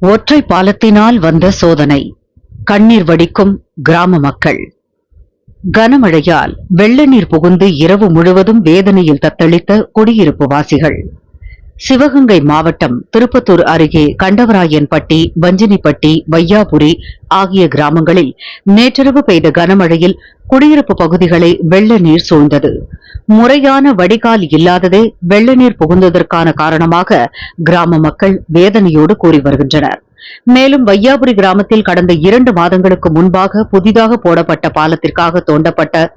ஒற்றை பாலத்தினால் வந்த சோதனை. கண்ணீர் வடிக்கும் கிராம மக்கள். கனமழையால் வெள்ள நீர் புகுந்து இரவு முழுவதும் வேதனையில் தத்தளித்த குடியிருப்பு வாசிகள். சிவகங்கை மாவட்டம் திருப்பத்தூர் அருகே கண்டவராயன்பட்டி, வஞ்சினிப்பட்டி, வையாபுரி ஆகிய கிராமங்களில் நேற்றிரவு பெய்த கனமழையில் குடியிருப்பு பகுதிகளை வெள்ள நீர் சூழ்ந்தது. முறையான வடிகால் இல்லாததே வெள்ள நீர் புகுந்ததற்கான காரணமாக கிராம மக்கள் வேதனையோடு கூறி வருகின்றனர். மேலும் வையாபுரி கிராமத்தில் கடந்த 2 மாதங்களுக்கு முன்பாக புதிதாக போடப்பட்ட பாலத்திற்காக தோண்டப்பட்ட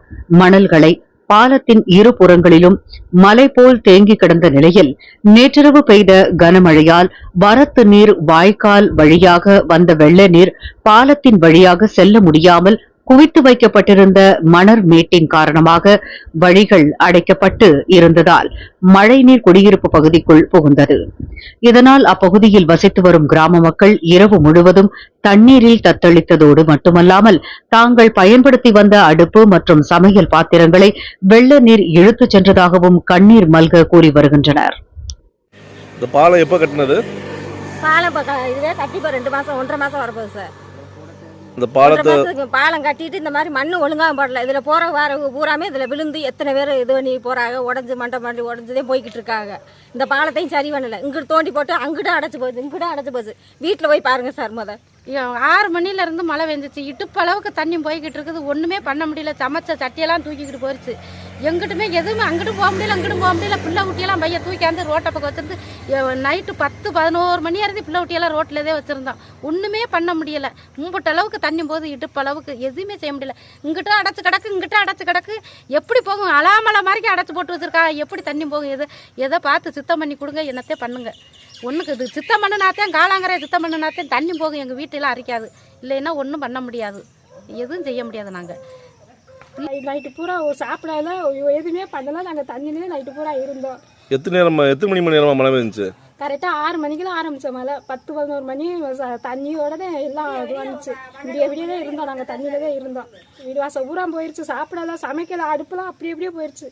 மணல்களை பாலத்தின் இரு புறங்களிலும் மலை போல் தேங்கி கிடந்த நிலையில் நேற்றிரவு பெய்த கனமழையால் வரத்து நீர் வாய்க்கால் வழியாக வந்த வெள்ள நீர் பாலத்தின் வழியாக செல்ல முடியாமல் குவித்து வைக்கப்பட்டிருந்த மணர் மேட்டின் காரணமாக வழிகள் அடைக்கப்பட்டு இருந்ததால் மழைநீர் குடியிருப்பு பகுதிக்குள் புகுந்தது. இதனால் அப்பகுதியில் வசித்து வரும் கிராம மக்கள் இரவு முழுவதும் தண்ணீரில் தத்தளித்ததோடு மட்டுமல்லாமல் தாங்கள் பயன்படுத்தி வந்த அடுப்பு மற்றும் சமையல் பாத்திரங்களை வெள்ள நீர் இழுத்துச் சென்றதாகவும் கண்ணீர் மல்க கூறி வருகின்றனர். இந்த பாலம் எப்போ கட்டினது? பாலம் இதே கட்டி 2 மாசம் 1.5 மாசம் வரப்போகுது சார். இந்த பாலத்தை பாலம் கட்டிட்டு இந்த மாதிரி மண்ணு ஒழுங்காக போடல. இதில் போகிற வார பூராமே இதில் விழுந்து எத்தனை பேர் இது பண்ணி போகிறாங்க, உடஞ்சி மண்டை உடஞ்சதே போய்கிட்டு இருக்காங்க. இந்த பாலத்தையும் சரி பண்ணலை. இங்கிட்டு தோண்டி போட்டு அங்கிட்ட அடைச்சி போகுது, இங்கிட்ட அடைச்சி போகுது. வீட்டில் போய் பாருங்கள் சார். 6 மணிலேருந்து மழை வெந்துச்சு. இடுப்பளவுக்கு தண்ணி போய்கிட்டு இருக்குது. ஒன்றுமே பண்ண முடியல. சமைச்ச சட்டியெல்லாம் தூக்கிக்கிட்டு போயிடுச்சு. எங்கிட்டுமே எதுவுமே அங்கிட்டும் போக முடியல, அங்கிட்டும் போக முடியல. பிள்ளை குட்டியெல்லாம் பையன் தூக்கியாந்து ரோட்டை பக்கம் வச்சிருந்து நைட்டு 10-11 மணியாக இருந்து பிள்ளை குட்டியெல்லாம் ரோட்டில் வச்சுருந்தோம். ஒன்றுமே பண்ண முடியலை. மும்பிட்ட அளவுக்கு தண்ணி போகுது. இடுப்பளவுக்கு எதுவுமே செய்ய முடியல. இங்கிட்ட அடைச்சி கிடக்கு, இங்கிட்ட அடைச்சி கிடக்கு. எப்படி போகும்? அலாமலை மாதிரி அடைச்சி போட்டு வச்சுருக்கா. எப்படி தண்ணி போகும்? எதை பார்த்து சுத்தம் பண்ணி கொடுங்க, என்னத்தே பண்ணுங்க. ஒன்றுக்கு இது சுத்தம் பண்ணினாத்தான், காலாங்கரை சுத்தம் பண்ணினாத்தான் தண்ணி போகும். எங்கள் வீட்டெல்லாம் அரிக்காது. இல்லைன்னா ஒன்றும் பண்ண முடியாது, எதுவும் செய்ய முடியாது. நாங்கள் நைட்டு பூரா சாப்பிடாத எதுவுமே பண்ணலாம். நாங்கள் தண்ணியிலே நைட்டு பூரா இருந்தோம். எத்தனை மணி நேரமா மழை பெஞ்சிச்சு? கரெக்டாக 6 மணிக்கெல்லாம் ஆரம்பித்த மழை 10-11 மணி தண்ணியோட தான் எல்லாம் இது வந்துச்சு. விடியதான் இருந்தோம். நாங்கள் தண்ணியில தான் இருந்தோம். வீடு வாசம் பூரா போயிடுச்சு. சாப்பிடலாம், சமைக்கலாம், அடுப்புலாம் அப்படி அப்படியே போயிடுச்சு.